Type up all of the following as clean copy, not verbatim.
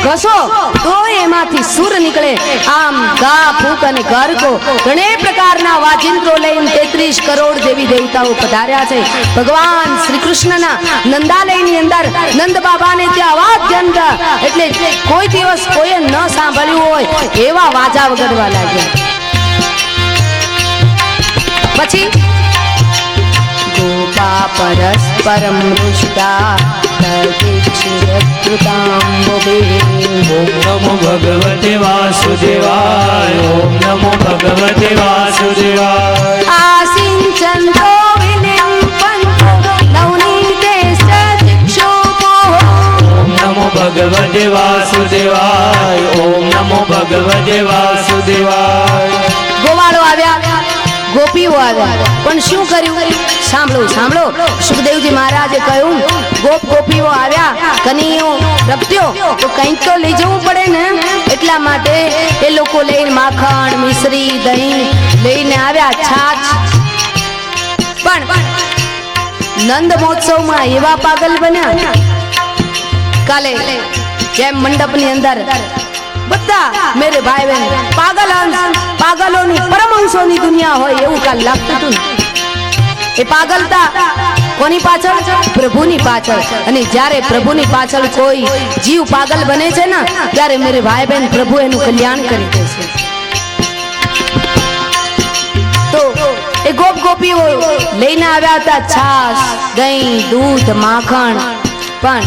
ઘસો તો એમાંથી સુર નીકળે. આમ ગા ફૂક અને ગરકો ઘણે પ્રકારના વાજિંત્રો લઈને 33 કરોડ દેવી દેવતાઓ પધાર્યા છે. ભગવાન શ્રી કૃષ્ણના નંદાલયની અંદર નંદ બાબાને ત્યાં વાદ્યંત્ર એટલે કોઈ દિવસ કોઈએ ન સાંભળ્યું હોય એવા વાજા વગાડવા લાગ્યા. પછી ગોપા પરસ્પરમ રુષ્ટા ઓમ નમો ભગવતે વાસુદેવાય. ઓમ નમો ભગવતે વાસુદેવાય. આસિંચંતો વિલિમ્પન્તો નવનીતેશ્ચ ચિક્ષુપો. ઓમ નમો ભગવતે વાસુદેવાય. ઓમ નમો ભગવતે વાસુદેવાય. ગોવાળો આવ્યા, ગોપીઓ આવ્યા, પણ શું કર્યું? સાંભળો સાંભળો. સુખદેવજી મહારાજે કહ્યું ગોપ ગોપીઓ આવ્યા, કનૈયો રપ્યો તો કંઈક તો લઈ જવું પડે ને. એટલા માટે એ લોકો લઈને માખણ, મિશ્રી, દહીં લઈને આવ્યા, છાછ. પણ નંદ મહોત્સવમાં એવા પાગલ બન્યા. કાલે જેમ મંડપની અંદર બધા મેરે ભાઈ બહેન પાગલ પાગલોની પરમહંસોની દુનિયા હોય એવું કાલ લાગતું હતું. એ પાગલતા કોની પાછળ? પ્રભુની પાછળ. અને જ્યારે પ્રભુની પાછળ કોઈ જીવ પાગલ બને છે ને ત્યારે મેરે ભાઈ બહેન પ્રભુ એનું કલ્યાણ કરી દે છે. તો એ ગોપ ગોપીઓ લઈને આવ્યા હતા છાશ, દહીં, દૂધ, માખણ. પણ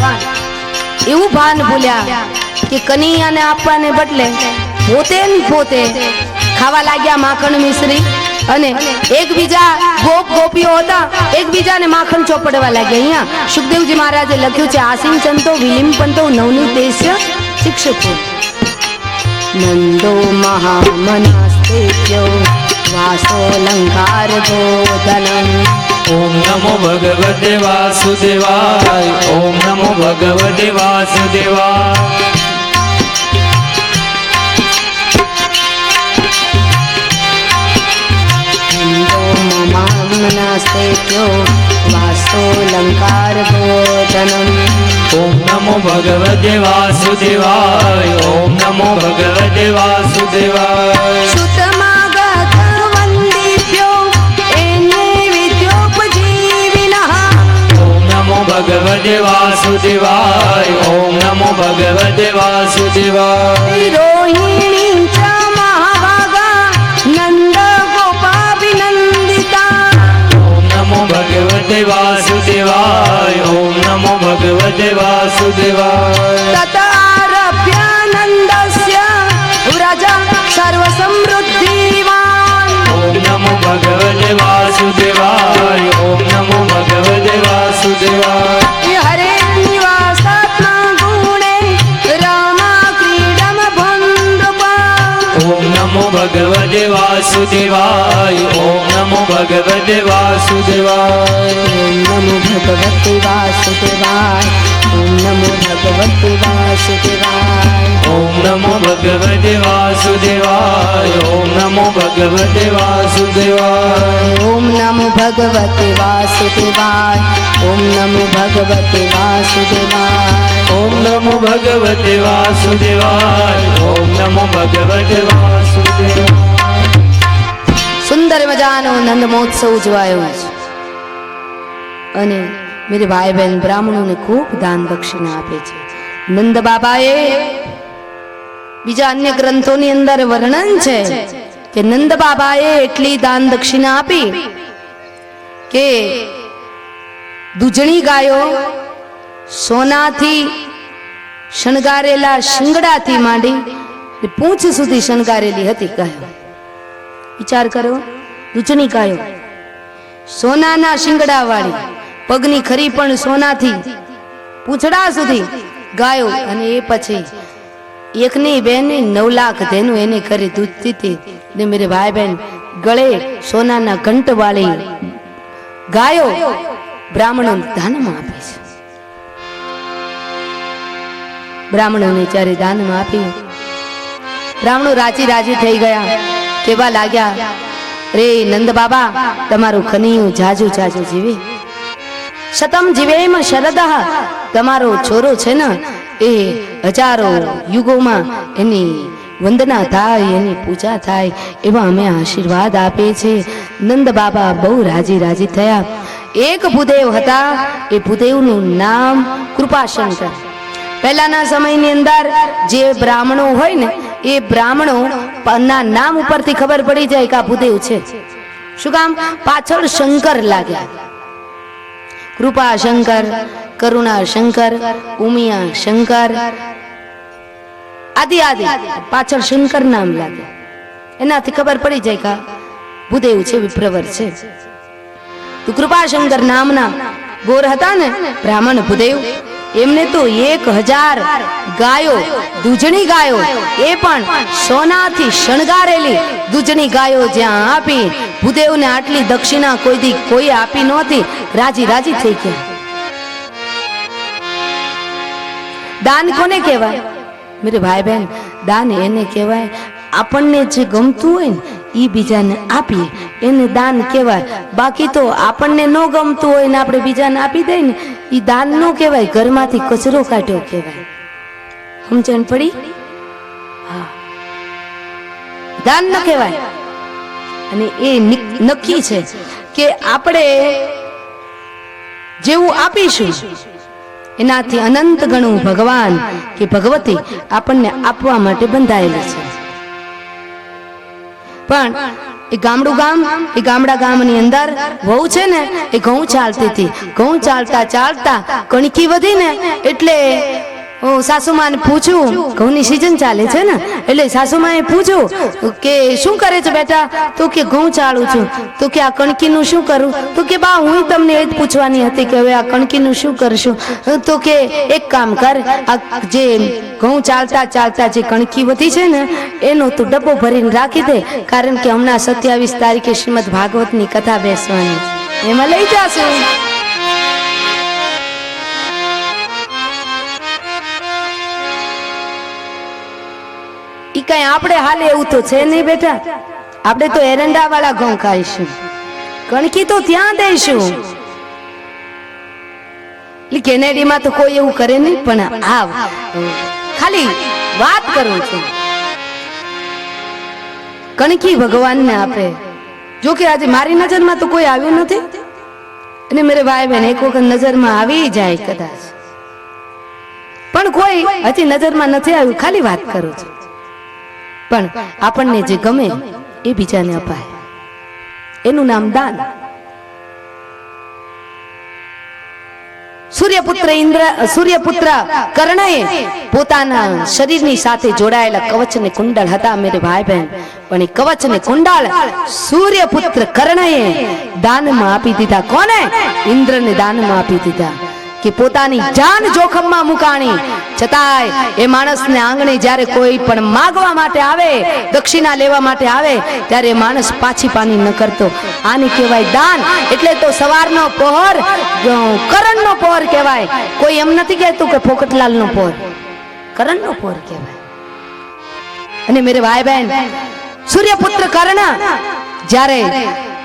એવું ભાન ભૂલ્યા કે કનૈયાને આપવાને બદલે પોતે ખાવા લાગ્યા માખણ મિશ્રી. અને એકબીજા ગોપ ગોપીઓ હતા એકબીજાને માખણ ચોપડવા લાગ્યા. અહીંયા સુખદેવજી મહારાજે લખ્યું છે આસિંચંતો વિલિમ્પન્તો નવનીતેશ્ચ ચિક્ષુપો. નંદો મહામનાસ્તેભ્યો વાસોલંકાર ગોધનમ. ઓમ નમો ભગવતે વાસુદેવાય. ઓમ નમો ભગવતે વાસુદેવાય. મનાસ્તેભ્યો વાસોલંકાર ગોધનમ. ઓમ નમો ભગવતે વાસુદેવાય. ઓમ નમો ભગવતે વાસુદેવાય. સુતમાગત વંદિભ્યો એને વિદ્યોપજીવિનઃ. ઓમ નમો ભગવતે વાસુદેવાય. ઓમ નમો ભગવતે વાસુદેવાય. રોહિણી ચ મહાભાગા નંદ ગોપાભિનંદિતા. ઓમ નમો ભગવતે વાસુદેવાય. ઓમ નમો ભગવતે વાસુદેવાય. તતારભ્યાનંદસ્ય વ્રજ સર્વ સમૃદ્ધિવાન. ઓમ નમો ભગવતે વાસુદેવાય. ઓમ નમો ભગવતે વાસુદેવાય. હરે નિવાસાત્મા ગુણે રમા ક્રીડમ ભુંડપા. ઓમ નમો ભગવતે વાસુદેવાય. ઓમ નમો ભગવતે વાસુદેવાય. ઓમ નમો ભગવતે વાસુદેવાય. ઓમ નમો ભગવતે વાસુદેવાય. ઓમ નમો ભગવતે વાસુદેવાય. ઓમ નમો ભગવતે વાસુદેવાય. ઓમ નમો ભગવતે વાસુદેવાય. ઓમ નમો ભગવતે વાસુદેવાય. ઓમ નમો ભગવતે વાસુદેવાય. ઓમ નમો ભગવતે વાસુદેવાય. સુંદર મજાનો નંદ મહોત્સવ ઉજવાયો છે. અને મેરે ભાઈ બહેન બ્રાહ્મણોને ખૂબ દાન દક્ષિણા આપે છે. નંદ બાબાએ બીજા અન્ય ગ્રંથોની અંદર વર્ણન છે કે નંદ બાબાએ એટલી દાન દક્ષિણા આપી કે દૂધણી ગાયો સોનાથી શણગારેલા શિંગડાથી માંડી પૂંછ સુધી શણગારેલી હતી ગાયો. વિચાર કરો, દૂધણી ગાયો સોનાના શિંગડા વાળી, પગની ખરી પણ સોનાથી પૂંછડા સુધી ગાયો. અને એ પછી એકની બેન 9 લાખ તેનું એને કરી દૂધ દીધી. ને મેરે ભાઈ બહેન ગળે સોનાના ઘંટ વાળી ગાયો બ્રાહ્મણો દાનમાં આપે છે. બ્રાહ્મણોને જ્યારે દાનમાં આપી બ્રાહ્મણો રાજી થઈ ગયા. કેવા લાગ્યા, રે નંદ બાબા તમારું ખનીયું જાજુ જીવે. શતમ જીવેમ શરદઃ. તમારો છોરો છે ને એ હજારો યુગોમાં એની વંદના થાય, એની પૂજા થાય, એવા અમે આશીર્વાદ આપે છે. નંદ બાબા બહુ રાજી રાજી થયા. એક ભૂદેવ હતા, એ ભૂદેવનું નામ કૃપાશંકર. પહેલાના સમયની અંદર જે બ્રાહ્મણો હોય ને, એ બ્રાહ્મણો ના નામ ઉપરથી ખબર પડી જાય કે આ ભૂદેવ છે. શું કામ? પાછળ શંકર લાગ્યા. કૃપા શંકર, કરુણા શંકર, ઉમિયા શંકર, આદિ આદિ પાછળ શંકર નામ લાગે. એનાથી ખબર પડી જાય કે ભૂદેવ છે, વિપ્રવર છે. તો કૃપાશંકર નામના ગોર હતા ને બ્રાહ્મણ ભૂદેવ, એમને તો 1000 ગાયો, દૂધણી ગાયો, એ પણ સોનાથી શણગારેલી દૂધણી ગાયો જ્યાં આપી, ભૂદેવને આટલી દક્ષિણા કોઈ આપી નહોતી. રાજી રાજી થઈ ગયા. દાન કોને કહેવાય મેરે ભાઈ બહેન? દાન એને કહેવાય આપણને જે ગમતું હોય ને એ બીજાને આપીએ, એને દાન કહેવાય. બાકી તો આપણને ન ગમતું હોય ને આપણે બીજાને આપી દઈએ ને, એ દાન ન કહેવાય, ઘરમાંથી કચરો કાઢ્યો કહેવાય. સમજણ પડી? હા, દાન ન કહેવાય. અને એ નક્કી છે કે આપણે જેવું આપીશું એનાથી અનંત ગણું ભગવાન કે ભગવતી આપણને આપવા માટે બંધાયેલી છે. પણ એ ગામડા ગામની અંદર વહુ છે ને, એ ઘઉં ચાલતી હતી. ઘઉં ચાલતા ચાલતા કણકી વધી ને, એટલે સાસુમાને પૂછ્યું, ઘઉંની સીઝન ચાલે છે ને, એટલે સાસુમાએ પૂછ્યું કે શું કરે છે બેટા? તો કે ઘઉં ચાળું છું. તો કે આ કણકીનું શું કરું? તો કે બા હું તમને એ જ પૂછવાની હતી કે હવે આ કણકીનું શું કરશું? તો કે એક કામ કર, આ જે ઘઉં ચાલતા ચાલતા જે કણકી વધી છે ને, એનો તું ડબ્બો ભરીને રાખી દે, કારણ કે હમણાં 27 તારીખે શ્રીમદ ભાગવતની કથા બેસવાની, એમાં લઈ જાશું. ઈ કઈ આપણે હાલે એવું તો છે નહીં બેટા. આપણે તો એરંડા વાળા ઘઉં ખાઈશું, કણકી તો ત્યાં દઈશું. કેનેડીમાં તો કોઈ એવું કરે નહીં, પણ આ ખાલી વાત કરું છું. કણકી ભગવાનને આપે. જો કે આજે મારી નજરમાં તો કોઈ આવ્યું નથી, અને મેરે ભાઈ બહેન એક વખત નજરમાં આવી જાય કદાચ, પણ કોઈ હજી નજરમાં નથી આવ્યું. ખાલી વાત કરું છું. પણ આપણને જે ગમે એ બીજાને અપાય, એનું નામ દાન. સૂર્યપુત્ર કર્ણએ પોતાના શરીરની સાથે જોડાયેલા કવચ ને કુંડળ હતા મેરે ભાઈ બહેન, પણ એ કવચ ને કુંડળ સૂર્યપુત્ર કર્ણએ દાનમાં આપી દીધા. કોને? ઇન્દ્રને દાનમાં આપી દીધા. કે પોતાની જાન જોખમમાં મુકાણી છતાંય એ માણસને આંગણે જ્યારે કોઈ પણ માગવા માટે આવે, દક્ષિણા લેવા માટે આવે, ત્યારે માણસ પાછી પાની ન કરતો. આને કહેવાય દાન. એટલે તો સવારનો પહોર કરણનો પહોર કહેવાય. કોઈ એમ નથી કહેતું કે પોકટલાલનો પહોર, કરણનો પહોર કહેવાય. અને મેરે ભાઈ બહેન, સૂર્યપુત્ર કર્ણ જ્યારે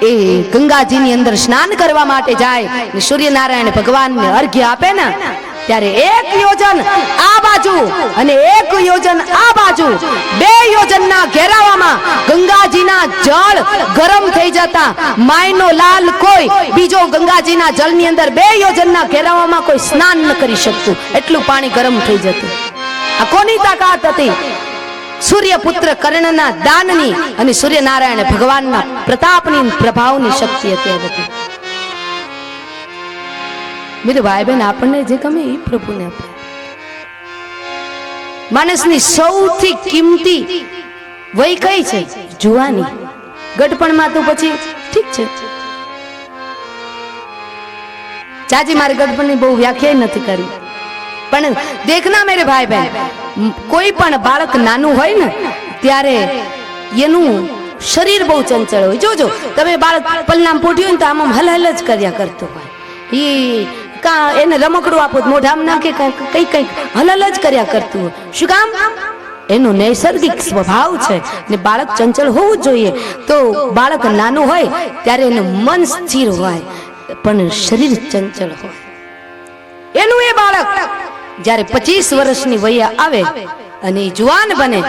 એ ગંગાજીની અંદર સ્નાન કરવા માટે જાય, સૂર્યનારાયણ ભગવાનને અર્ઘ્ય આપે ને, ત્યારે 1 યોજન આ બાજુ અને 1 યોજન આ બાજુ, 2 યોજનના ઘેરાવામાં ગંગાજીના જળ ગરમ થઈ જતા માયનો લાલ કોઈ બીજો ગંગાજીના જળની અંદર 2 યોજનના ઘેરાવામાં કોઈ સ્નાન ન કરી શકતું, એટલું પાણી ગરમ થઈ જતું. આ કોની તાકાત હતી? સૂર્યપુત્ર કર્ણના દાનની અને સૂર્યનારાયણ ભગવાનના પ્રતાપની પ્રભાવની શક્તિ હતી. બધી મેરે ભાઈ બહેન, આપણને જે ગમે એ પ્રભુને આપે. માણસની સૌથી કિંમતી વય કઈ છે? જુવાની. ગઢપણમાં તો પછી ઠીક છે, ચાચી મારે ગઢપણની બહુ વ્યાખ્યા નથી કરી, પણ દેખના મેરે ભાઈ બહેન, કોઈ પણ બાળક નાનું હોય ને ત્યારે એનું શરીર બહુ ચંચળ હોય. જોજો તમે બાળક પલનામ પોઢ્યું ને તો આમ હલ હલ જ કર્યા કરતો હોય. એ કા એને રમકડું આપો, મોઢામાં નાખે, કઈ કઈ હલ હલ જ કર્યા કરતું હોય. શું કામ? એનો નૈસર્ગિક સ્વભાવ છે ને બાળક ચંચળ હોવું જોઈએ. તો બાળક નાનું હોય ત્યારે એનું મન સ્થિર હોય, પણ શરીર ચંચળ હોય. એનું એ બાળક જ્યારે 25 વર્ષની વય આવે અને એ જુવાન બને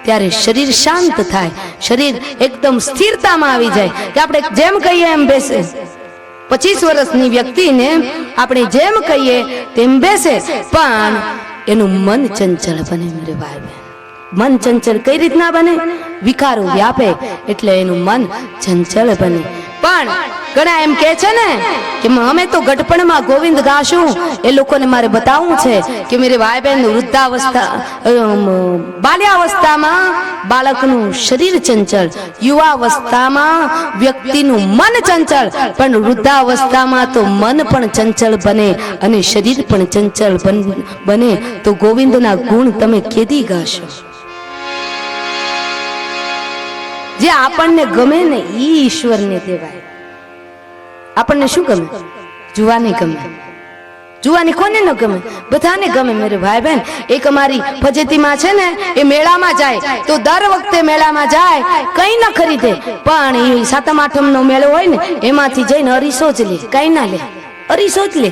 ત્યારે શરીર શાંત થાય, શરીર એકદમ સ્થિરતામાં આવી જાય કે આપણે જેમ કહીએ એમ બેસે. 25 વર્ષની વ્યક્તિને આપણે જેમ કહીએ તેમ બેસે, પણ એનું મન ચંચળ બને. મેરે ભાઈ બહેન, મન ચંચળ કઈ રીતના બને? વિકારો વ્યાપે એટલે એનું મન ચંચળ બને. પણ ઘણા એમ કે છે ને કે અમે તો ગઢપણમાં ગોવિંદ ગાશું, એ લોકોને મારે બતાવવું છે કે મેરે ભાઈ બહેન વૃદ્ધાવસ્થા બાલ્યાવસ્થામાં બાળકનું શરીર ચંચળ, યુવાવસ્થામાં વ્યક્તિનું મન ચંચળ, પણ વૃદ્ધાવસ્થામાં તો મન પણ ચંચળ બને અને શરીર પણ ચંચળ બને તો ગોવિંદના ગુણ તમે કેદી ગાશો? જે આપણને ગમે ને ઈ ઈશ્વરને દેવાય. આપણને શું ગમે? જુવાની ગમે. જુવાની કોને ન ગમે? બધાને ગમે મેરે ભાઈ બહેન. એક અમારી ફજેતીમાં છે ને, એ મેળામાં જાય તો દર વખતે મેળામાં જાય, કઈ ન ખરીદે, પણ એ 7મ 8મ નો મેળો હોય ને એમાંથી જઈને અરીસો જ લે, કઈ ના લે, અરીસો જ લે.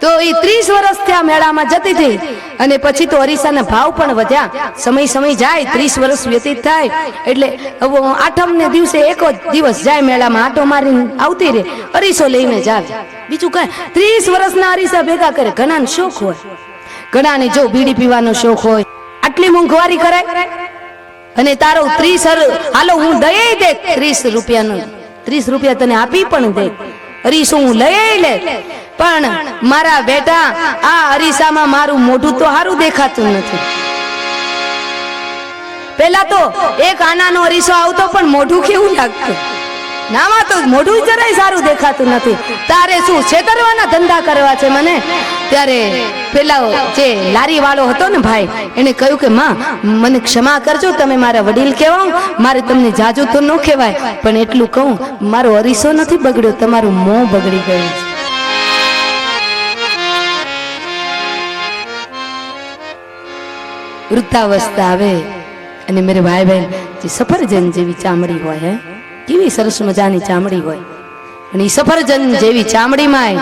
તો એ 30 વર્ષ થયા મેળામાં જતી હતી અને પછી તો અરીસાના ભાવ પણ વધ્યા. સમય જાય, 30 વર્ષ વ્યતીત થાય એટલે 8મ ને દિવસે એક જ દિવસ જાય મેળામાં, આટો મારીને આવતી રે, અરીસો લઈને જાવે. બીજું કઈ 30 વર્ષના અરીસા ભેગા કરે. ઘણાને શોખ હોય, ઘણાને જો બીડી પીવાનો શોખ હોય, આટલી મોંઘવારી કરાય અને તારો 30 હાલો હું દઈ દે 30 રૂપિયાનું, 30 રૂપિયા તને આપી પણ દે, અરીસો હું લઈ લે, પણ મારા બેટા આ અરીસામાં મારું મોઢું તો સારું દેખાતું નથી. પેલા તો એક આનાનો અરીસો આવતો પણ મોઢું કેવું લાગતું, નામાં તો મોઢું જરાય સારું દેખાતું નથી. તારે શું છેતરવાના ધંધા કરવા છે મને? ત્યારે પેલા જે લારી વાળો હતો ને ભાઈ, એને કહ્યું કે માં મને ક્ષમા કરજો, તમે મારા વડીલ કહેવાઓ, મારે તમને જાજુ તો ન કહેવાય, પણ એટલું કહું મારો અરીસો નથી બગડ્યો, તમારું મોં બગડી ગયું છે. વૃદ્ધાવસ્થા આવે અને મેરે ભાઈ બહેન, જે સફરજન જેવી ચામડી હોય, હે કેવી સરસ મજાની ચામડી હોય, અને એ સફરજન જેવી ચામડીમાં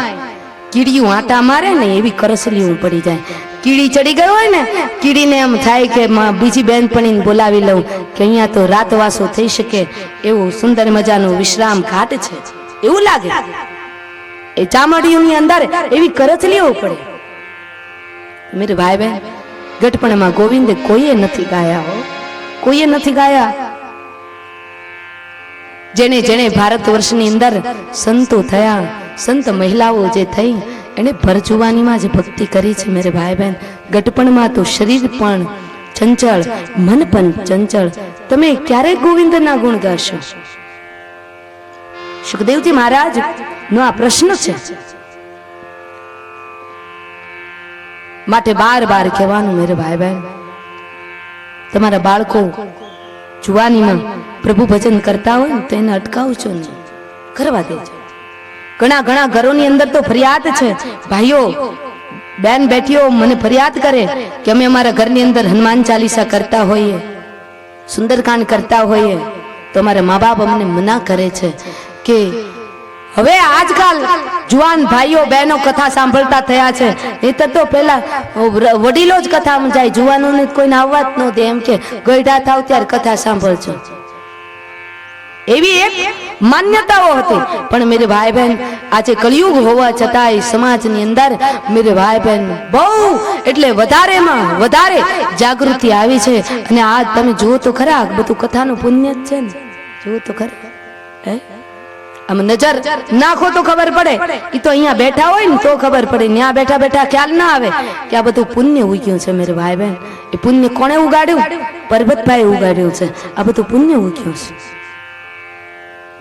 કીડીયું આટા મારે ને એવી કરસલીઓ પડી જાય. કીડી ચડી ગઈ હોય ને, કીડીને એમ થાય કે બીજી બેનપણીને બોલાવી લઉં કે અહીંયા તો રાતવાસો થઈ શકે એવું સુંદર મજાનું વિશ્રામ ઘાટ છે એવું લાગે. એ ચામડીઓની અંદર એવી કરસલીઓ પડે. મેરે ભાઈ બહેન, ગઢપણમાં ગોવિંદે કોઈએ નથી ગાયા હો, કોઈએ નથી ગાયા. જેને જેને ભારત વર્ષની અંદર સંતો થયા, સંત મહિલાઓ જે થઈ, એને ભરજુવાનીમાં જ ભક્તિ કરી છે મેરે ભાઈ બહેન. ગઢપણમાં તો શરીર પણ ચંચળ, મન પણ ચંચળ. તમે ક્યારે ગોવિંદના ગુણ ગાશો? સુખદેવજી મહારાજ નો આ પ્રશ્ન છે. માટે બાર કહેવાનું મેરે ભાઈ બહેન, તમારા બાળકો જુવાનીમાં પ્રભુ ભજન કરતા હોય ને તો એને અટકાવજો નહીં, કરવા દેજો. ઘણા ઘરોની અંદર તો ફરિયાદ છે, ભાઈઓ બેન બેટીઓ મને ફરિયાદ કરે કે અમે અમારા ઘરની અંદર હનુમાન ચાલીસા કરતા હોઈએ, સુંદરકાંડ કરતા હોઈએ, તો અમારા મા બાપ અમને મના કરે છે કે હવે આજકાલ જુવાન ભાઈઓ બહેનો કથા સાંભળતા થયા છે, નહીતર તો પેલા વડીલો જ કથામાં જાય, જુવાનોને કોઈને આવવા જ ન દે, એમ કે ગઈઢા થાવ ત્યારે કથા સાંભળજો, એવી એક માન્યતાઓ હતી. પણ મેરે ભાઈ બહેન, આજે કળિયુગ હોવા છતાંય સમાજની અંદર મેરે ભાઈ બહેન બહુ એટલે વધારેમાં વધારે જાગૃતિ આવી છે. અને આ તમે જુઓ તો ખરા, બધું કથાનું પુણ્ય જ છે ને, જુઓ તો ખરા. હે આમ નજર નાખો તો ખબર પડે, એ તો અહીંયા બેઠા હોય ને તો ખબર પડે, ત્યાં બેઠા બેઠા ખ્યાલ ના આવે કે આ બધું પુણ્ય ઉગ્યું છે મેરે ભાઈ બહેન. એ પુણ્ય કોણે ઉગાડ્યું? પરબતભાઈ ઉગાડ્યું છે. આ બધું પુણ્ય ઉગ્યું છે.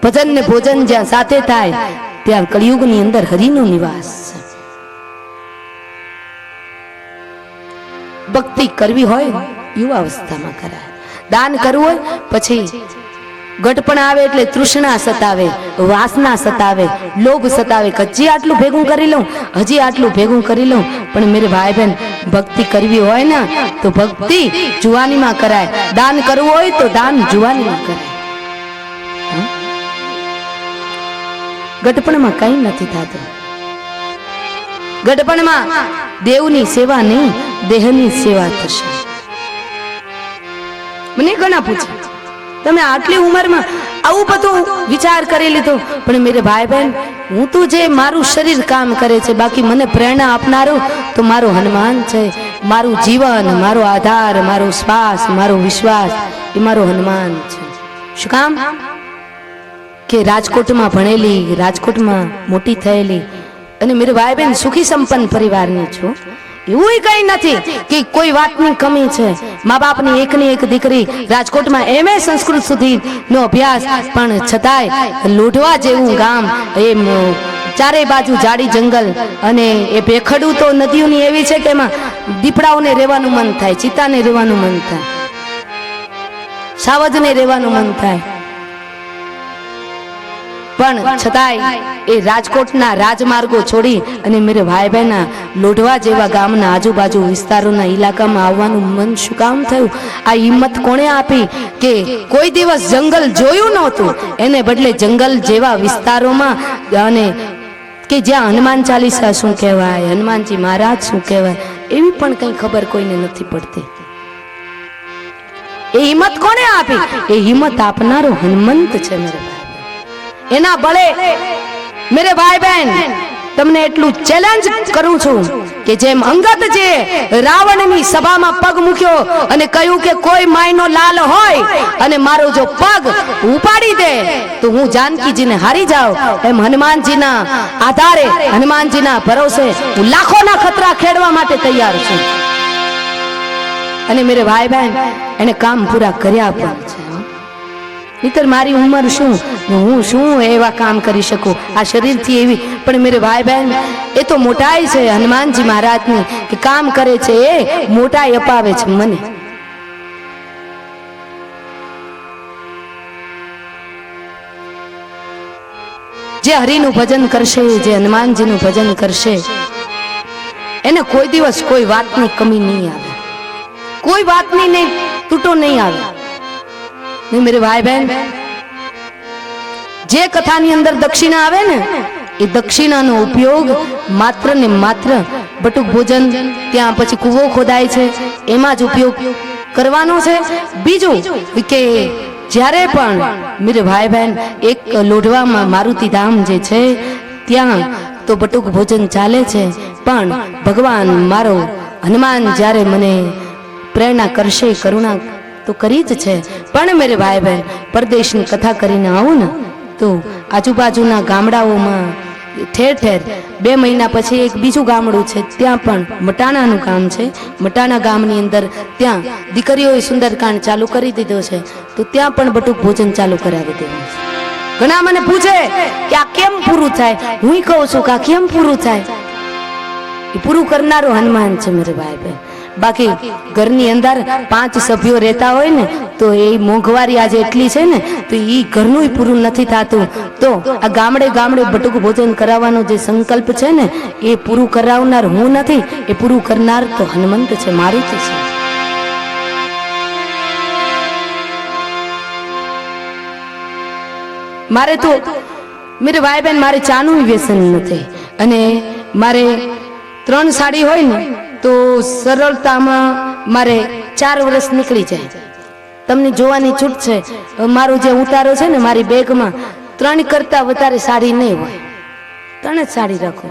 ભજન ને ભોજન જ્યાં સાથે થાય ત્યાં કળિયુગની અંદર હરિનો નિવાસ છે. ભક્તિ કરવી હોય યુવાવસ્થામાં કરાય, દાન કરવું હોય પછી ગઢપણ આવે એટલે તૃષ્ણા સતાવે, વાસના સતાવે, લોભ સતાવે, હજી આટલું ભેગું કરી લઉં, હજી આટલું ભેગું કરી લઉં. પણ મેરે ભાઈ બહેન, ભક્તિ કરવી હોય ને તો ભક્તિ જુવાનીમાં કરાય, દાન કરવું હોય તો દાન જુવાનીમાં કરાય. ગઢપણમાં કઈ નથી થતું. ગઢપણમાં દેવની સેવા નહીં, દેહની સેવા થશે. મને ઘણા પૂછે, તમે આટલી ઉંમરમાં આવું બધું વિચાર કરી લીધો? પણ મેરે ભાઈ બહેન, હું તો જે મારું શરીર કામ કરે છે, બાકી મને પ્રેરણા આપનારું તો મારો હનુમાન છે. મારું જીવન, મારો આધાર, મારો શ્વાસ, મારો વિશ્વાસ એ મારો હનુમાન છે. શું કામ? કે રાજકોટમાં ભણેલી, રાજકોટમાં મોટી થયેલી અને મેરે ભાઈ બહેન સુખી સંપન્ન પરિવારની છું. એવું કઈ નથી કે કોઈ વાતની કમી છે. મા બાપની એકની એક દીકરી રાજકોટમાં એમએ સંસ્કૃત સુધી નો અભ્યાસ, પણ છતાંય લોઢવા જેવું ગામ, એમ ચારે બાજુ જાડી જંગલ અને એ ભેખડું તો નદીઓની એવી છે કે એમાં દીપડાઓને રહેવાનું મન થાય, ચિત્તાને રહેવાનું મન થાય, સાવજને રહેવાનું મન થાય. પણ છતાંય એ રાજકોટના રાજમાર્ગો છોડી અને મેરે ભાઈ બહેનના લોઢવા જેવા ગામના આજુબાજુ વિસ્તારોના ઇલાકામાં આવવાનું મન શું કામ થયું? આ હિંમત કોણે આપી? કે કોઈ દિવસ જંગલ જોયું નહોતું, એને બદલે જંગલ જેવા વિસ્તારોમાં, અને કે જ્યાં હનુમાન ચાલીસા શું કહેવાય, હનુમાનજી મહારાજ શું કહેવાય, એવી પણ કઈ ખબર કોઈને નથી પડતી. એ હિંમત કોણે આપી? એ હિંમત આપનારો હનુમંત છે મેરે ભાઈ. એના બળે મેરે ભાઈ બહેન તમને એટલું ચેલેન્જ કરું છું કે જેમ અંગદ જે રાવણની સભામાં પગ મૂક્યો અને કહ્યું કે કોઈ માયનો લાલ હોય અને મારો જો પગ ઉપાડી દે તો હું જાનકીજીને હારી જાઉં, એમ હનુમાનજીના આધારે, હનુમાનજીના ભરોસે હું લાખોના ખતરા ખેડવા માટે તૈયાર છું. અને મેરે ભાઈ બહેન એને કામ પૂરા કર્યા પણ છે. નહીતર મારી ઉંમર શું, હું શું એવા કામ કરી શકું આ શરીરથી એવી? પણ મેરે ભાઈ બહેન એ તો મોટાઈ છે હનુમાનજી મહારાજની કે કામ કરે છે, એ મોટાઈ અપાવે છે મને. જે હરિનું ભજન કરશે, જે હનુમાનજીનું ભજન કરશે, એને કોઈ દિવસ કોઈ વાતની કમી નહીં આવે, કોઈ વાતની નહીં તૂટો નહીં આવે. નહીં મેરે ભાઈ બહેન, જે કથાની અંદર દક્ષિણા આવે ને, એ દક્ષિણાનો ઉપયોગ માત્ર ને માત્ર બટુક ભોજન, ત્યાં પછી કૂવો ખોદાય છે એમાં જ ઉપયોગ કરવાનો છે. બીજું કે જ્યારે પણ મેરે ભાઈ બહેન એક લોઢવામાં મારુતિ ધામ જે છે ત્યાં તો બટુક ભોજન ચાલે છે, પણ ભગવાન મારો હનુમાન જ્યારે મને પ્રેરણા કરશે, કરુણા તો કરી જ છે. પણ મેરે ભાઈ બહેન પરદેશની કથા કરીને આવું ને તો આજુબાજુના ગામડાઓમાં ઠેર ઠેર 2 મહિના પછી એક બીજું ગામડું છે, ત્યાં પણ મટાણાનું ગામ છે. મટાણા ગામની અંદર ત્યાં દીકરીઓએ સુંદરકાંડ ચાલુ કરી દીધો છે, તો ત્યાં પણ બટુક ભોજન ચાલુ કરાવી દેવું છે. ઘણા મને પૂછે કે આ કેમ પૂરું થાય? હું કહું છું કે આ કેમ પૂરું થાય? એ પૂરું કરનારો હનુમાન છે મેરે ભાઈ બહેન. બાકી ઘરની અંદર 5 સભ્યો રહેતા હોય ને તો એ મોંઘવારી આજે એટલી છે ને તો એ ઘરનું પૂરું નથી થતું. તો આ ગામડે ગામડે બટુક ભોજન કરાવવાનો જે સંકલ્પ છે ને એ પૂરું કરાવનાર હું નથી, એ પૂરું કરનાર તો હનુમંત છે, મારુતિ છે. મારે તો મેરે ભાઈ બહેન મારે ચાનું વ્યસન નથી, અને મારે 3 સાડી હોય ને તો સરળતામાં મારે 4 વર્ષ નીકળી જાય. તમને જોવાની છૂટ છે, મારો જે ઉતારો છે ને મારી બેગમાં 3 કરતા વધારે સાડી નહીં હોય, 3 જ સાડી રાખો.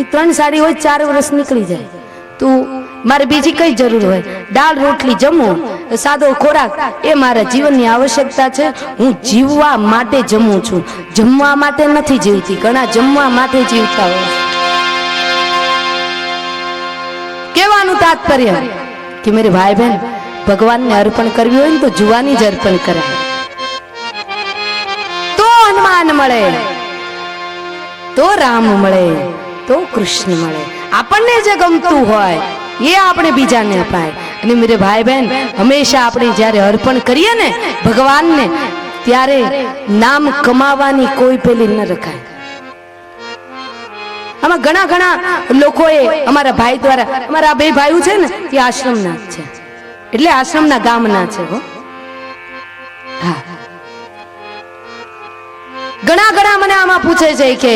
એ 3 સાડી હોય 4 વર્ષ નીકળી જાય. તો મારે બીજી કઈ જરૂર હોય? દાળ રોટલી જમવું, સાદો ખોરાક એ મારા જીવનની આવશ્યકતા છે. હું જીવવા માટે જમું છું, જમવા માટે નથી જીવતી. ઘણા જમવા માટે જીવતા હોય. કહેવાનું તાત્પર્ય કે મેરે ભાઈ બહેન ભગવાનને અર્પણ કરવી હોય ને તો જુવાની જ અર્પણ કરાય, તો હનુમાન મળે, તો રામ મળે, તો કૃષ્ણ મળે. આપણને જે ગમતું હોય એ આપણે બીજાને અપાય. અને મેરે ભાઈ બહેન હંમેશા આપણે જ્યારે અર્પણ કરીએ ને ભગવાનને, ત્યારે નામ કમાવાની કોઈ પેલી ન રખાય. આમાં ઘણા લોકોએ અમારા ભાઈ દ્વારા, અમારા 2 ભાઈઓ છે ને એ આશ્રમના જ છે, એટલે આશ્રમના ગામના છે. હા, ઘણા ઘણા મને આમાં પૂછે છે કે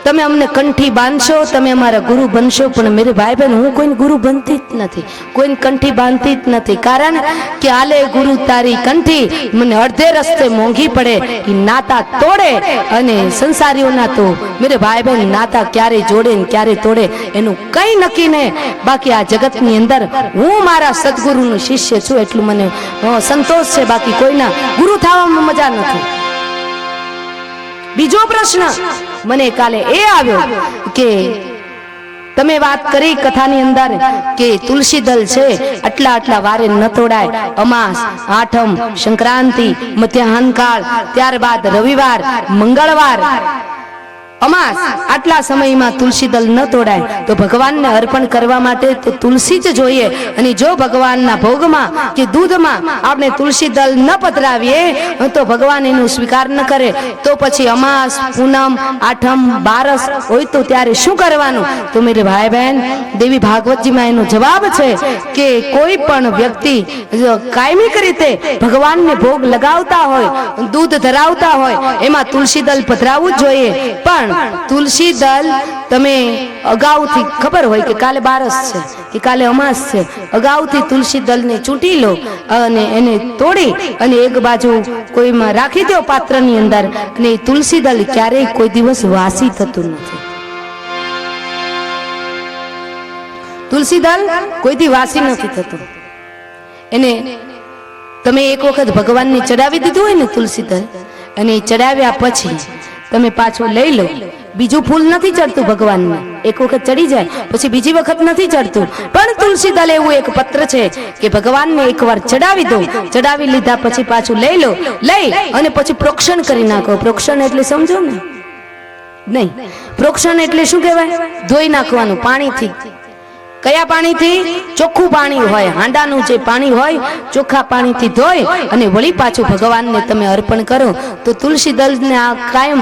તમે અમને કંઠી બાંધશો, તમે અમારા ગુરુ બનશો, પણ મેરે ભાઈ બહેન હું કોઈને ગુરુ બનતી જ નથી, કોઈને કંઠી બાંધતી જ નથી. કારણ કે આલે ગુરુ તારી કંઠી મને અડધે રસ્તે મોંઘી પડે, એ નાતા તોડે. અને સંસારીઓના તો મેરે ભાઈ બહેન નાતા ક્યારે જોડે ને ક્યારે તોડે એનું કઈ નક્કી નહીં. બાકી આ જગતની અંદર હું મારા સદગુરુનું શિષ્ય છું એટલું મને સંતોષ છે, બાકી કોઈના ગુરુ થવામાં મજા નથી. બીજો પ્રશ્ન મને કાલે એ આવ્યો કે તમે વાત કરી કથાની અંદર કે તુલસી દલ છે આટલા આટલા વારે ન તોડાય, અમાસ, આઠમ, સંક્રાંતિ, મધ્યાહનકાળ, ત્યારબાદ રવિવાર, મંગળવાર, અમાસ, આટલા સમયમાં તુલસી દલ ન તોડાય તો ભગવાનને અર્પણ કરવા માટે તો તુલસી જ જોઈએ. અને જો ભગવાનના ભોગમાં કે દૂધમાં આપણે તુલસી દલ ન પધરાવીએ તો ભગવાન એનું સ્વીકાર ન કરે. તો પછી અમાસ, પૂનમ, આઠમ, બારસ હોય તો ત્યારે શું કરવાનું? તો મેરે ભાઈ બહેન દેવી ભાગવતજીમાં એનો જવાબ છે કે કોઈ પણ વ્યક્તિ કાયમિક રીતે ભગવાનને ભોગ લગાવતા હોય, દૂધ ધરાવતા હોય, એમાં તુલસી દલ પધરાવવું જ જોઈએ. પણ તુલસી દલ તમે અગાઉથી ખબર હોય કે કાલે બારસ છે કે કાલે અમાસ છે, અગાઉથી તુલસી દલને ચૂંટી લો અને એને તોડી અને એક બાજુ કોઈમાં રાખી દો પાત્રની અંદર. અને તુલસી દલ ક્યારેય કોઈ દિવસ વાસી થતું નથી. તુલસી દલ કોઈથી વાસી નથી થતું. એને તમે એક વખત ભગવાનને ચડાવી દીધું હોય ને તુલસી દલ, અને ચડાવ્યા પછી તમે પાછું લઈ લો, બીજું ફૂલ નથી ચડતું ભગવાનને, એક વખત ચડી જાય પછી બીજી વખત નથી ચડતું. પણ તુલસી દલ એવું એક પત્ર છે કે ભગવાનને એકવાર ચડાવી દો, ચડાવી લીધા પછી પાછું લઈ લો, લઈ અને પછી પ્રોક્ષણ કરી નાખો. પ્રોક્ષણ એટલે સમજો ને? નહીં, પ્રોક્ષણ એટલે શું કહેવાય? ધોઈ નાખવાનું પાણીથી. કયા પાણીથી? ચોખ્ખું પાણી હોય, હાંડાનું જે પાણી હોય ચોખ્ખા પાણીથી ધોઈ અને વળી પાછું ભગવાનને તમે અર્પણ કરો તો તુલસી દલને આ કાયમ,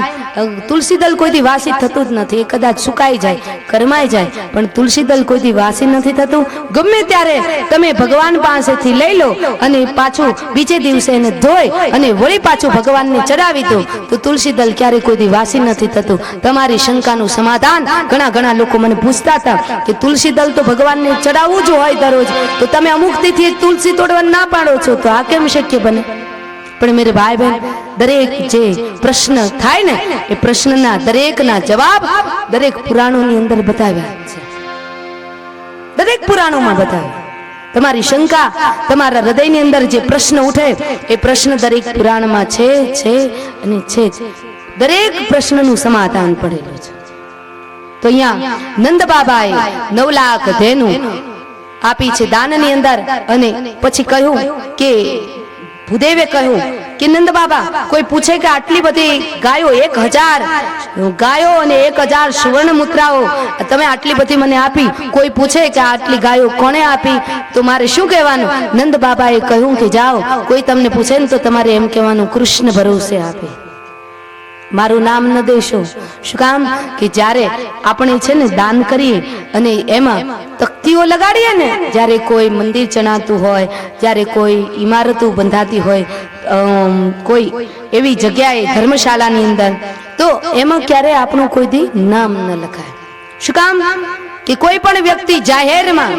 તુલસી દલ કોઈથી વાસી થતું જ નથી. એ કદાચ સુકાઈ જાય, કરમાઈ જાય, પણ તુલસી દલ કોઈથી વાસી નથી થતું. ગમે ત્યારે તમે ભગવાન પાસેથી લઈ લો અને પાછું બીજે દિવસે એને ધોઈ અને વળી પાછું ભગવાનને ચડાવી દો તો તુલસી દલ ક્યારેય કોઈથી વાસી નથી થતું. તમારી શંકાનું સમાધાન ઘણા ઘણા લોકો મને પૂછતા હતા કે તુલસી દલ તો ભગવાનને ચડાવવું જ હોય દરરોજ, તો તમે અમુક તિથિએ તુલસી તોડવા ના પાડો છો, તો આ કેમ શક્ય બને? પણ મેરે ભાઈ બહેન દરેક જે પ્રશ્ન થાય ને એ પ્રશ્નના દરેકના જવાબ દરેક પુરાણોની અંદર બતાવ્યા છે. દરેક પુરાણોમાં બતાવ્યા. તમારી શંકા, તમારા હૃદયની અંદર જે પ્રશ્ન ઉઠે એ પ્રશ્ન દરેક પુરાણમાં છે અને છે. દરેક પ્રશ્નનું સમાધાન પડેલું છે. તો અહીંયા નંદ બાબાએ 9 લાખ ધેનું આપી છે દાનની અંદર. અને પછી કહ્યું કે ભૂદેવે કહ્યું કે નંદ બાબા, કોઈ પૂછે કે આટલી બધી ગાયો, 1000 ગાયો અને 1000 સુવર્ણ મુદ્રાઓ તમે આટલી બધી મને આપી, કોઈ પૂછે કે આટલી ગાયો કોણે આપી તો મારે શું કહેવાનું? નંદ બાબાએ કહ્યું કે જાઓ, કોઈ તમને પૂછે ને તો તમારે એમ કહેવાનું કૃષ્ણ ભરોસે આપે, મારું નામ ન દેશો. શું કામ? કે જ્યારે આપણે છે ને દાન કરીએ અને એમાં તકતીઓ લગાડીએ ને, જ્યારે કોઈ મંદિર ચણાતું હોય, જ્યારે કોઈ ઇમારતો બંધાતી હોય, કોઈ એવી જગ્યાએ ધર્મશાળાની અંદર, તો એમાં ક્યારે આપણું કોઈ દી નામ ન લખાય. શું કામ? કે કોઈ પણ વ્યક્તિ જાહેરમાં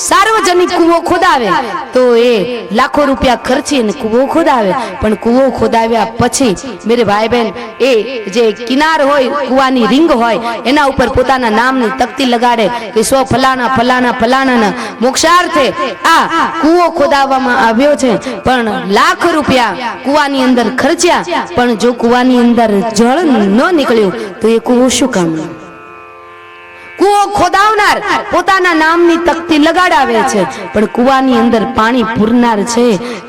સાર્વજનિક કૂવો ખોદાવે તો એ લાખો રૂપિયા ખર્ચી અને કૂવો ખોદાવે, પણ કૂવો ખોદાવ્યા પછી મેરે ભાઈ બહેન એ જે કિનાર હોય, કૂવાની રીંગ હોય, એના ઉપર પોતાના નામની તકતી લગાડે કે સો ફલાણા ફલાણા ફલાણાના મોક્ષાર્થે આ કૂવો ખોદાવવામાં આવ્યો છે. પણ લાખ રૂપિયા કૂવાની અંદર ખર્ચ્યા, પણ જો કૂવાની અંદર જળ ન નીકળ્યું તો એ કૂવો શું કામનો? કૂવો ખોદાવનાર પોતાના નામની તકતી લગાડાવે છે, પણ કૂવાની અંદર પાણી પૂરનાર છે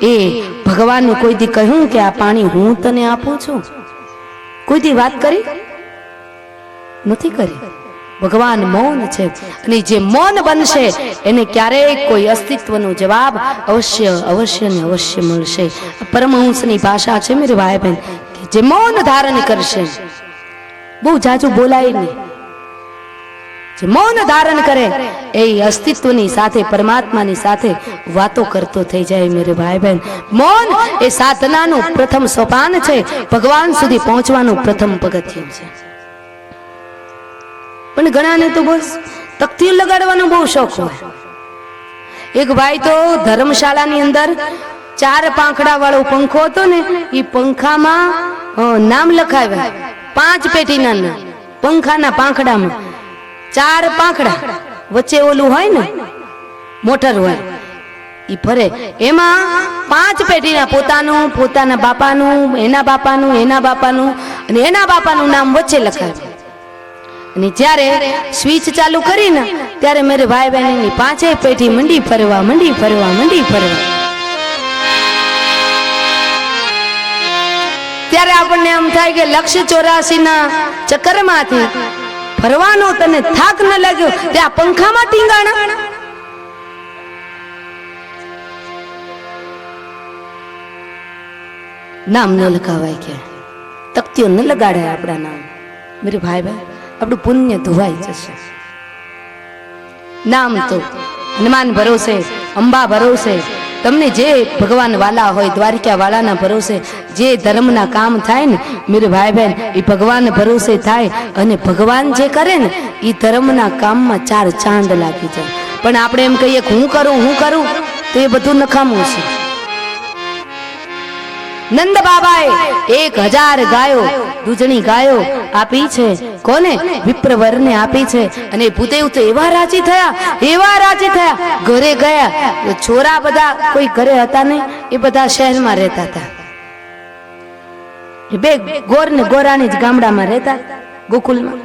એ ભગવાનને કોઈ દી કહ્યું કે આ પાણી હું તને આપું છું? કોઈ દી વાત કરી નથી કરી. ભગવાન મૌન છે અને જે મૌન બનશે એને ક્યારેય કોઈ અસ્તિત્વનો જવાબ અવશ્ય અવશ્ય ને અવશ્ય મળશે. પરમહંસની ભાષા છે મેરે ભાઈ બહેન કે જે મૌન ધારણ કરશે, બહુ જાજુ બોલાય નહીં, જે મૌન ધારણ કરે એ અસ્તિત્વની સાથે પરમાત્માની સાથે વાતો કરતો થઈ જાય મેરે ભાઈ બહેન. મૌન એ સાધનાનું પ્રથમ સોપાન છે, ભગવાન સુધી પહોંચવાનું પ્રથમ પગથિયું છે. પણ ઘણાને તો બસ તકતીઓ લગાડવાનો બહુ શોખ હોય. એક ભાઈ તો ધર્મશાળાની અંદર 4 પાંખડા વાળો પંખો હતો ને, એ પંખામાં નામ લખાવ્યા 5 પેટીના નામ. પંખાના પાંખડામાં 4 પાંખડા, વચ્ચે ઓલું હોય ને મોટર હોય ઈ ફરે, એમાં 5 પેટીના પોતાનું, પોતાના બાપાનું, એના બાપાનું, એના બાપાનું અને એના બાપાનું નામ વચ્ચે લખાવ્યું. અને જ્યારે સ્વિચ ચાલુ કરીને ત્યારે મેરે ભાઈ બહેનની 5 પેટી મંડી ફરવા, મંડી ફરવા, મંડી ફરવા. ત્યારે આપણને એમ થાય કે લક્ષ્ય 84 ના ચક્કરમાંથી ફરવાનો તને થાક ન લાગ્યો તે આ પંખામાં ટીંગાણા. નામ ન લખાવાય, કે તકતીઓ ન લગાડાય આપણા નામ. મેરે ભાઈ ભાઈ આપણું પુણ્ય ધોવાઈ જશે. નામ તો હનુમાન ભરોસે, અંબા ભરોસે, તમને જે ભગવાન વાલા હોય, દ્વારિકા વાળાના ભરોસે જે ધર્મના કામ થાય ને મેરે ભાઈ બહેન, એ ભગવાન ભરોસે થાય. અને ભગવાન જે કરે ને એ ધર્મના કામમાં 4 ચાંદ લાગી જાય. પણ આપણે એમ કહીએ કે હું કરું તો એ બધું નકામું છે. નંદ બાબાએ 1000 ગાયો, દૂધણી ગાયો આપી છે. કોને? વિપ્રવરને આપી છે. અને ભૂદેવ તો એવા રાજી થયા, ઘરે ગયા. છોરા બધા કોઈ ઘરે હતા નહીં, એ બધા શહેરમાં રહેતા હતા. બે ગોર ને ગોરાણી જ ગામડામાં રહેતા, ગોકુલમાં.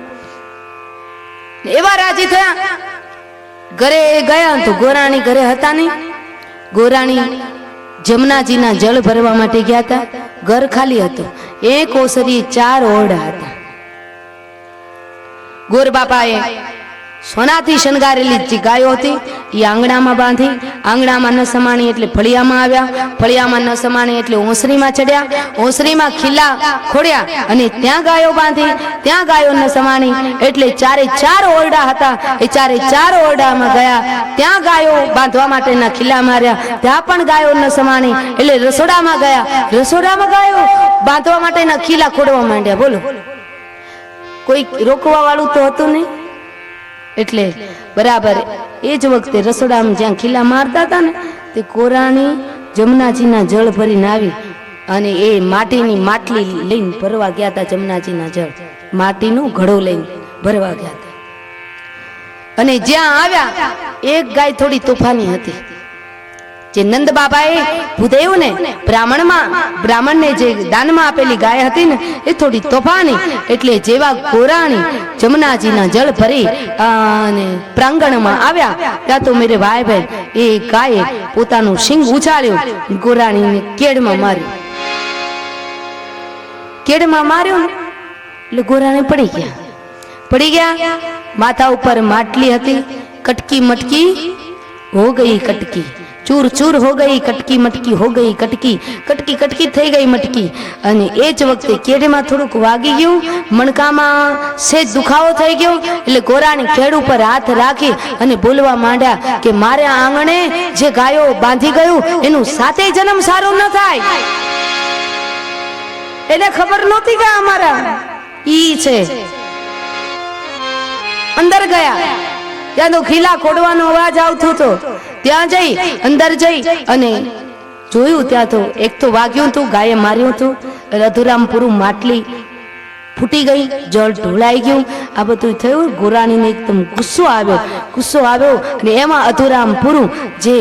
એવા રાજી થયા, ઘરે ગયા તો ગોરાણી ઘરે હતા નહીં. ગોરાણી જમનાજીના જળ ભરવા માટે ગયા હતા. ઘર ખાલી હતું. એક ઓસરી 4 ઓરડા હતા. ગોર બાપાએ સોનાથી શણગારેલી જે ગાયો હતી એ આંગણામાં બાંધી. આંગણામાં ન સમાણી એટલે ફળિયામાં આવ્યા. ફળિયામાં ન સમાણી એટલે ઓસરીમાં ચડ્યા. ઓસરીમાં ખીલા ખોડ્યા અને ત્યાં ગાયો બાંધી. ત્યાં ગાયો ન સમાણી એટલે 4 ઓરડા હતા. એ 4 ઓરડામાં ગયા. ત્યાં ગાયો બાંધવા માટેના ખીલા માર્યા. ત્યાં પણ ગાયો ન સમાણી એટલે રસોડામાં ગયા. રસોડામાં ગાયો બાંધવા માટેના ખીલા ખોડવા માંડ્યા. બોલો, કોઈ રોકવા વાળું તો હતું નહીં. એટલે બરાબર એ જ વખતે રસોડામાં જ્યાં ખીલા મારતા હતા ને તે કોરાણી જમનાજીના જળ ભરીને આવી અને એ માટીની માટલી લઈને ભરવા ગયા હતા. જમનાજીના જળ માટીનો ઘડો લઈને ભરવા ગયા હતા. અને જ્યાં આવ્યા એક ગાય થોડી તોફાની હતી. જે નંદ બાબાએ ભૂદેવને બ્રાહ્મણને જે દાનમાં આપેલી ગાય હતી ને એ થોડી તોફાની. એટલે જેવા ગોરાણી જમનાજીના જળ ભરી અને પ્રાંગણમાં આવ્યા ત્યાં તો મેરે ભાઈ ભાઈ એ ગાયે પોતાનું શિંગ ઉછાળ્યું, ગોરાણીને કેડમાં માર્યું એટલે ગોરાણી પડી ગયા. માથા ઉપર માટલી હતી. કટકી મટકી હો ગઈ કટકી, चूर चूर हो गई कटकी मटकी हो गई कटकी, कटकी कटकी થઈ ગઈ મટકી. અને એ જ વખતે કેડમાં થોડુંક વાગી ગયું, મણકામાં સેજ દુખાવો થઈ ગયો. એટલે ગોરાણી ખેડ ઉપર હાથ રાખી અને બોલવા માંડ્યા કે મારે આંગણે જે ગાયો બાંધી ગયું એનું સાતે જન્મ સારો ન થાય. એને ખબર નહોતી કે અમારા ઈ છે. અંદર ગયા ત્યાં તો ખીલા ખોડવાનો અવાજ આવતો હતો. ત્યાં જઈ અંદર જઈ અને જોયું ત્યાં તો એક તો વાગ્યું હતું, ગાયે માર્યું હતું. અધુરામ પૂરું માટલી ફૂટી ગઈ, જળ ઢોળાઈ ગયું. આ બધું થયું. ગોરાણીને એકદમ ગુસ્સો આવ્યો અને એમાં અધુરામ પૂરું જે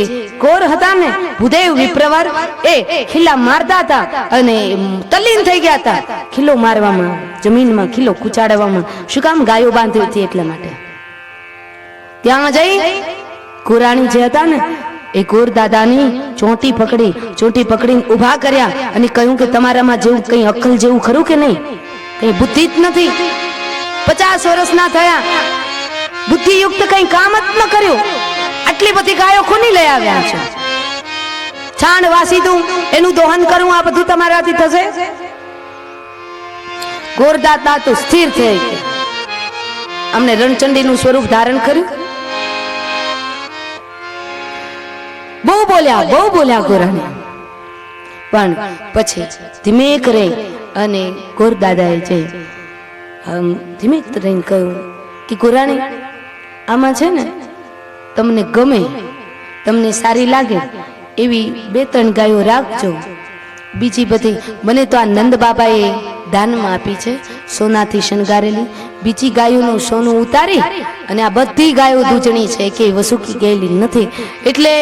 કોર હતા ને ભૂદેવ વિપ્રવર એ ખીલા મારતા હતા અને તલ્લીન થઈ ગયા હતા ખીલો મારવામાં, જમીનમાં ખીલો કુચાડવામાં. શું કામ? ગાયો બાંધી હતી એટલા માટે. ત્યાં જઈ ગોરાણી જે હતા ને એ ગોર દાદાની ચોટી પકડીને ઉભા કર્યા અને કહ્યું કે તમારામાં જેવું કઈ અક્કલ જેવું ખરું કે નહીં? કઈ બુદ્ધિ જ નથી. 50 વર્ષના થયા, બુદ્ધિયુક્ત કઈ કામ જ ન કર્યું. આટલી બધી ગાયો કોની લઈ આવ્યા છે? છાણ વાસી દઉં, એનું દોહન કરું, આ બધું તમારાથી થશે? ગોર દાદા તો સ્થિર થઈ ગયા. અમને રણચંડીનું સ્વરૂપ ધારણ કર્યું. બહુ બોલ્યા ગોરાણી, પણ પછી ધીમે કરે અને ગોર દાદાએ જઈ ધીમે રહીને કહ્યું કે ગોરાણી, આમાં છે ને તમને ગમે, તમને સારી લાગે એવી 2-3 ગાયો રાખજો. બીજી બધી મને તો આ નંદ બાબાએ દાનમાં આપી છે, સોનાથી શણગારેલી. બીજી ગાયોનું સોનું ઉતારી અને આ બધી ગાયો દૂધણી છે કે વસુકી ગયેલી નથી, એટલે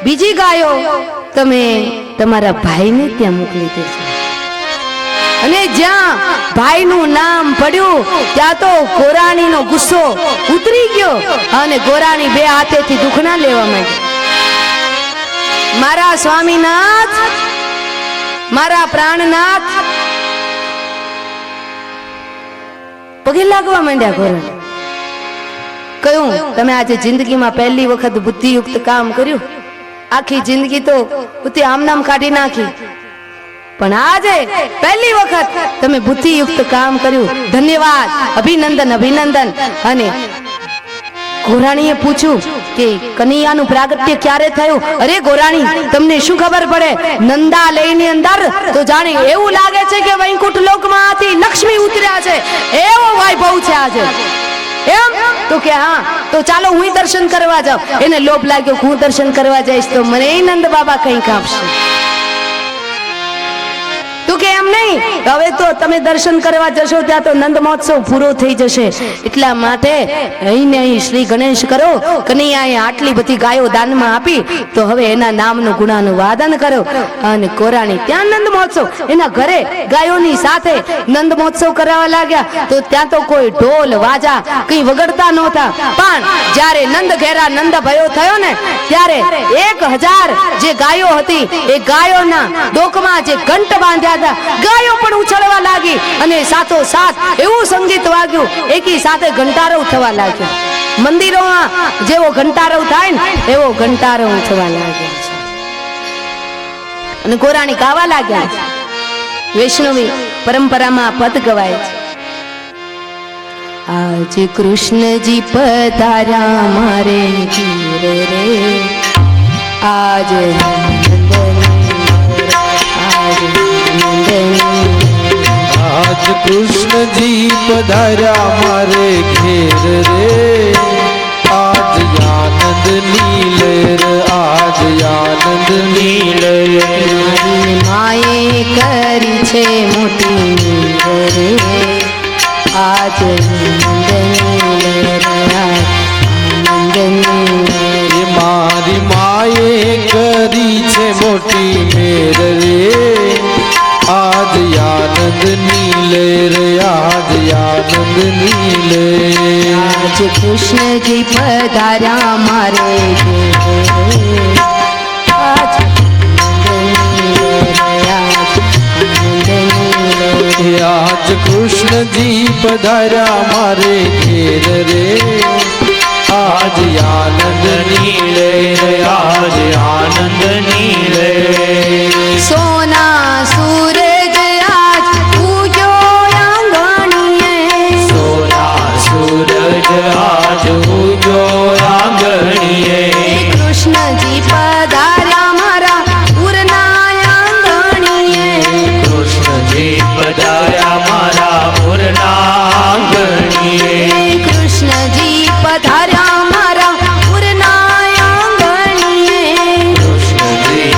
બીજી ગાયો તમે તમારા ભાઈને ત્યાં મોકલી દેજો. અને જ્યાં ભાઈનું નામ પડ્યું ત્યાં તો ગોરાણીનો ગુસ્સો ઉતરી ગયો અને ગોરાણી 2 હાથેથી દુખણા લેવા માંડી. મારા સ્વામીનાથ, મારા પ્રાણનાથ, પગે લાગવા માંડ્યા ગોરાણી. કહ્યું, તમે આજે જિંદગીમાં પહેલી વખત બુદ્ધિયુક્ત કામ કર્યું. આખી જિંદગી તો બુદ્ધિ આમ નામ કાઢી નાખી, પણ આજે પહેલી વખત તમે બુદ્ધિયુક્ત કામ કર્યું. ધન્યવાદ, અભિનંદન, અભિનંદન. અને ગોરાણીએ પૂછ્યું કે કનૈયાનું પ્રાગટ્ય ક્યારે થયું? અરે ગોરાણી, તમને શું ખબર પડે? નંદાલયની અંદર તો જાણે એવું લાગે છે કે વૈકુંઠ લોકમાંથી લક્ષ્મી ઉતર્યા છે, એવો વૈભવ છે આજે. એમ તો કે હા, તો ચાલો હું દર્શન કરવા જાઉં. એને લોભ લાગ્યો, હું દર્શન કરવા જઈશ તો મને નંદ બાબા કંઈક આપશે. તું કે એમ નહીં, હવે તો તમે દર્શન કરવા જશો ત્યાં તો નંદ મહોત્સવ પૂરો થઈ જશે, એટલા માટે અહીં શ્રી ગણેશ કરો. કનૈયાએ આટલી બધી ગાયો દાનમાં આપી તો હવે એના નામનું ગુણાનુવાદન કરો. અને ગોરાણી ત્યાં નંદ મહોત્સવ, એના ઘરે ગાયોની સાથે નંદ મહોત્સવ કરાવવા લાગ્યા. તો ત્યાં તો કોઈ ઢોલ વાજા કઈ વગડતા નહોતા, પણ જ્યારે નંદ ઘેરા નંદ ભયો થયો ને ત્યારે 1000 જે ગાયો હતી એ ગાયોના ડોકમાં જે ઘંટ બાંધ્યા હતા, ગાયો પણ ઉછળવા લાગી અને સાથો સાથ એવું સંગીત વાગ્યું, એકી સાથે ઘંટારવ થવા લાગ્યો. મંદિરોમાં જેવો ઘંટારવ થાય ને એવો ઘંટારવ થવા લાગ્યો છે. અને ગોરાણી ગાવા લાગ્યા. વૈષ્ણવી પરંપરામાં પદ ગવાય છે. આજ કૃષ્ણજી પધાર્યા મારે ઘેર રે, આજ આજ કૃષ્ણજી પધાર્યા મારે ઘેર રે, આજ આનંદ નીલર, આજ આનંદ નીલર. માએ કરી છે મોટી રે, આજ મારી માએ કરી છે મોટી મેર રે, આજ આનંદ નીલર, આજ આનંદ નીલર. આજ કૃષ્ણજી પધાર્યા મારે આજ આજ કૃષ્ણજી પધાર્યા મારે ઘેર રે, આજ આનંદ નીલે, આજ આનંદ નીલે. સોના સૂરજ આજ ઉગ્યો આંગણીએ, સોના સૂરજ આજ ઉગ્યો આંગણીએ, કૃષ્ણજી પધાર્યા મારા ઉરના આંગણીએ, કૃષ્ણજી પધાર્યા મારા ઉરના આંગણીએ, કૃષ્ણજી પધાર્યા મારા ઉરના આંગણીએ, કૃષ્ણજી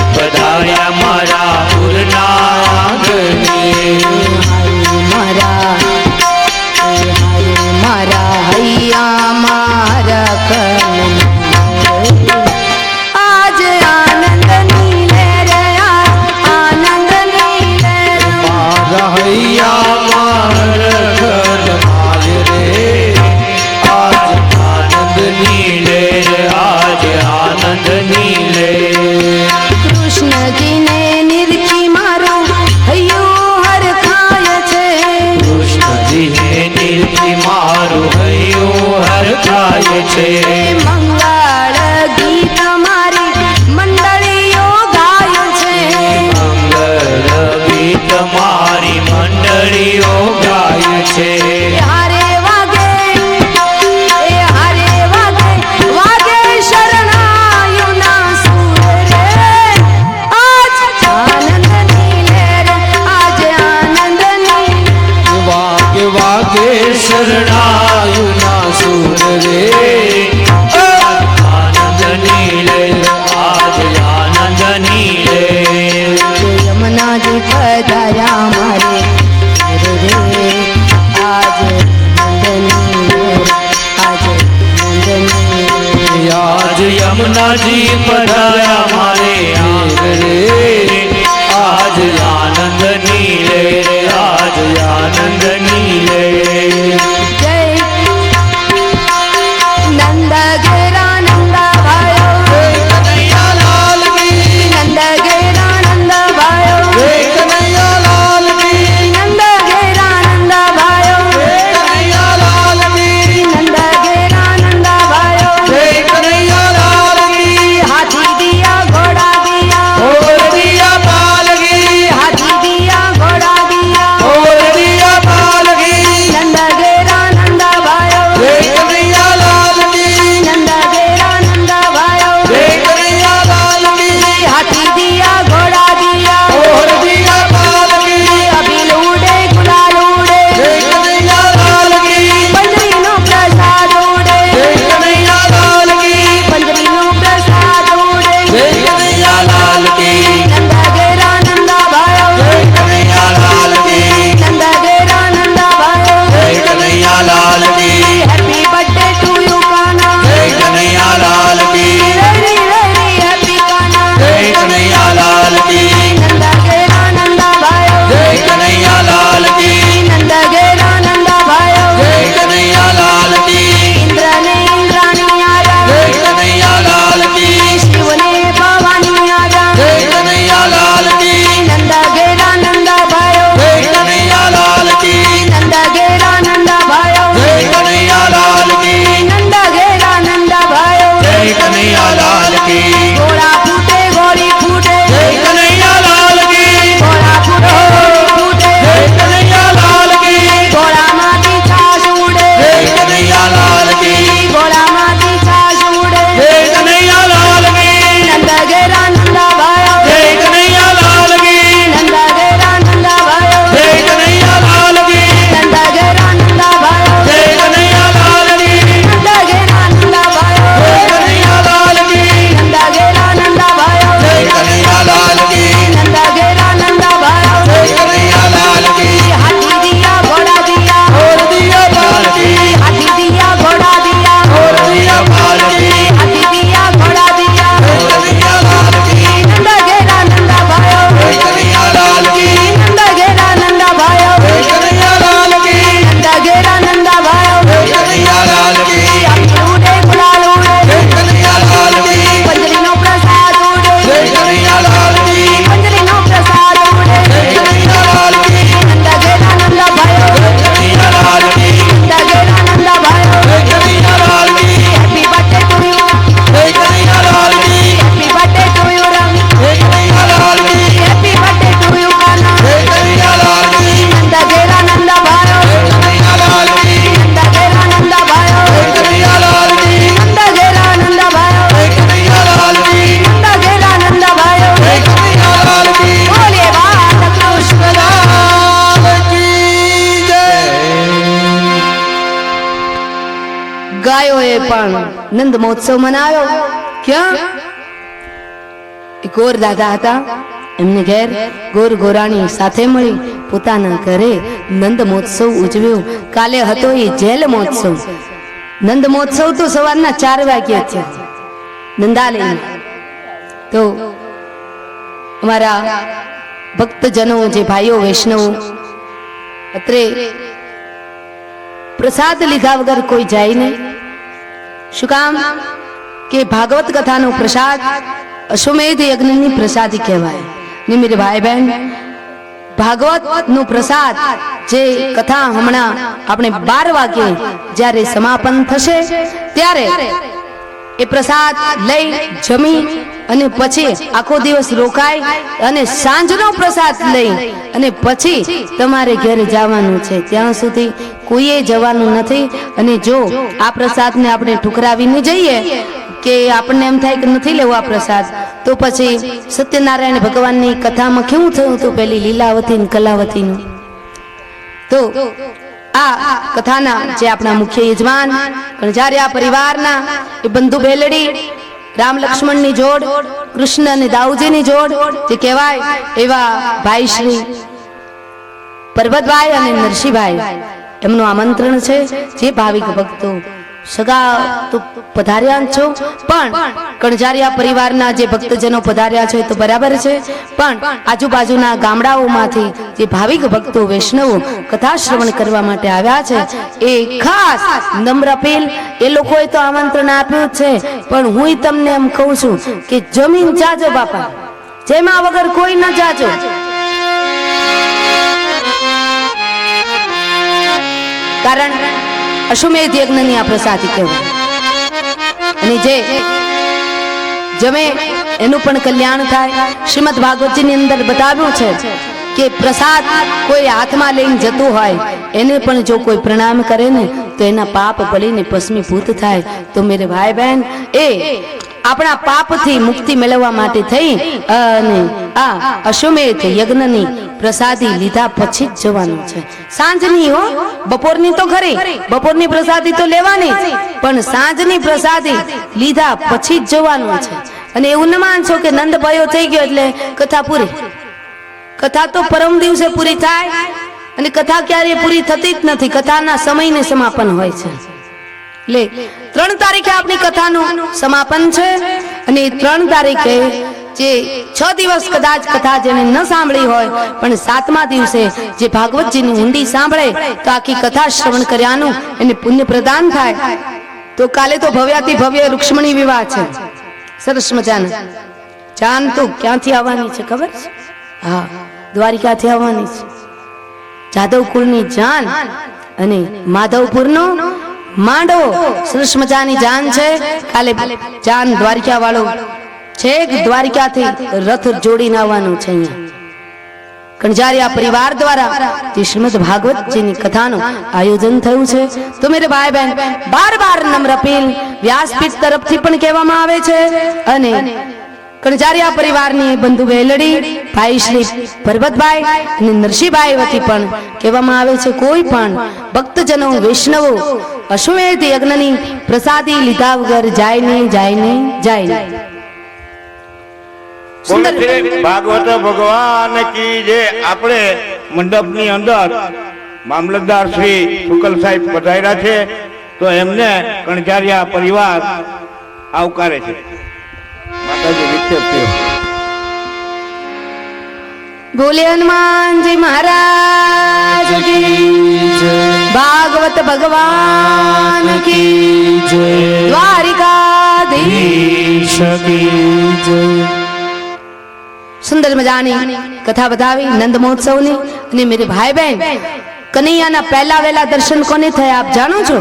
પણ નંદ મહોત્સવ મનાવ્યો. ક્યાં? ગોર દાદા હતા, એમને ઘેર ગોર ગોરાણી સાથે મળી પોતાના ઘરે નંદ મહોત્સવ ઉજવ્યો. કાલે હતો એ જેલ મહોત્સવ. નંદ મહોત્સવ તો સવારના 4 વાગ્યા થયો નંદાલય. તો અમારા ભક્તજનો, જે ભાઈઓ વૈષ્ણવો, અત્રે પ્રસાદ લીધા વગર કોઈ જાય નહીં. શું કામ? કે ભાગવત કથાનો પ્રસાદ અશ્વમેધ યજ્ઞની પ્રસાદી કહેવાય. ને મેરે ભાઈ બહેન, ભાગવત નો પ્રસાદ જે કથા હમણાં આપણે 12 વાગે જ્યારે સમાપન થશે ત્યારે એ પ્રસાદ લઈ જમી અને પછી આખો દિવસ રોકાય અને સાંજનો પ્રસાદ લઈ અને પછી તમારે ઘરે જવાનું છે. ત્યાં સુધી કોઈએ જવાનું નથી. અને જો આ પ્રસાદને આપણે ઠુકરાવીને જઈએ કે આપણને એમ થાય કે નથી લેવો આ પ્રસાદ, તો પછી સત્યનારાયણ ભગવાનની કથામાં કેવું થયું હતું, પેલી લીલાવતી ને કલાવતીનું. તો આ કથાના જે આપણા મુખ્ય યજમાન કણજારિયા પરિવારના એ બંધુ બેલડી, રામ લક્ષ્મણની જોડ, કૃષ્ણ અને દાઉજીની જોડ જે કહેવાય એવા ભાઈ શ્રી પરબતભાઈ અને નરસિંહભાઈ, એમનું આમંત્રણ છે. જે ભાવિક ભક્તો સગા તો પધાર્યા છો, પણ કણજારિયા પરિવારના જે ભક્તજનો પધાર્યા છે તો બરાબર છે, પણ આજુબાજુના ગામડાઓમાંથી જે ભાવિક ભક્તો વૈષ્ણવો કથા શ્રવણ કરવા માટે આવ્યા છે એ ખાસ નમ્ર અપીલ. એ લોકોએ તો આમંત્રણ આપ્યું છે, પણ હું તમને એમ કહું છું કે જમીન જાજો બાપા, જેમાં વગર કોઈ ન જાજો. કારણ અશ્વમેધ યજ્ઞની આ પ્રસાદી કહેવાય. અને જે જમે એનું પણ કલ્યાણ થાય. શ્રીમદ ભાગવતજીની અંદર બતાવ્યું છે કે પ્રસાદ કોઈ હાથમાં લઈને જતું હોય એને પણ જો કોઈ પ્રણામ કરે ને તો એના પાપ બળીને ભસ્મીભૂત થાય. તો મેરે ભાઈ બહેન, એ આપણા પાપથી મુક્તિ મેળવવા માટે થઈ અને આ અશ્વમેધ યજ્ઞની પ્રસાદી લીધા પછી જ જવાનું છે. સાંજની હો, બપોરની તો ખરી, બપોરની પ્રસાદી તો લેવાની, પણ સાંજની પ્રસાદી લીધા પછી જ જવાનું છે. અને એવું ન માનશો કે નંદ ભયો થઈ ગયો એટલે કથા પૂરી. કથા તો પરમ દિવસે પૂરી થાય અને કથા ક્યારેય પૂરી થતી જ નથી. કથાના સમયને સમાપન હોય છે. લે 3 તારીખે આપણી કથાનું સમાપન છે અને 3 તારીખે જે 6 દિવસ કદાચ કથા જેને ન સાંભળી હોય પણ 7મા દિવસે જે ભાગવતજીની ઊંડી સાંભળે તો આખી કથા શ્રવણ કર્યાનું એને પુણ્ય પ્રદાન થાય. તો કાલે તો ભવ્યાતિ ભવ્ય રૂક્ષ્મણી વિવાહ છે, સરસ મજાના. જાન તો ક્યાંથી આવવાની છે ખબર છે? હા, દ્વારિકાથી આવવાની છે. જાદવ કુળની જાન અને માધવપુરનો માંડો, સરસ મજાની જાન છે. કાલે જાન દ્વારિકા વાળો છેક દ્વારિકાથી રથ જોડીને આવવાનું છે. અહીંયા કણજારિયા પરિવાર દ્વારા જે શ્રીમદ ભાગવતજીની કથાનું આયોજન થયું છે. તો મેરે ભાઈ બહેન, બાર નમ્ર અપીલ વ્યાસપીઠ તરફથી પણ કહેવામાં આવે છે અને કણજારિયા પરિવારની બંધુ બેલડી ભાઈ શ્રી પરબતભાઈ અને નરસિંહભાઈ વતી પણ કહેવામાં આવે છે, કોઈ પણ ભક્તજનો વૈષ્ણવો અશ્વમેધ યજ્ઞની પ્રસાદી લીધા વગર જાય નહીં. સુંદર ભાગવત ભગવાન કી જે આપણે મંડપની અંદર મામલતદાર શ્રી શુકલ સાહેબ પધાર્યા છે, તો એમને કણજારિયા પરિવાર આવકારે છે. માતાજી વિક્ષેપ થયો. બોલે હનુમાનજી મહારાજ કી જય, ભાગવત ભગવાન કી જય, દ્વારિકાધીશ કી જય. સુંદર મજાની કથા બતાવી નંદ મહોત્સવની. અને મેરે ભાઈ બહેન, કનૈયાના પહેલા વહેલા દર્શન કોને થયા આપ જાણો છો?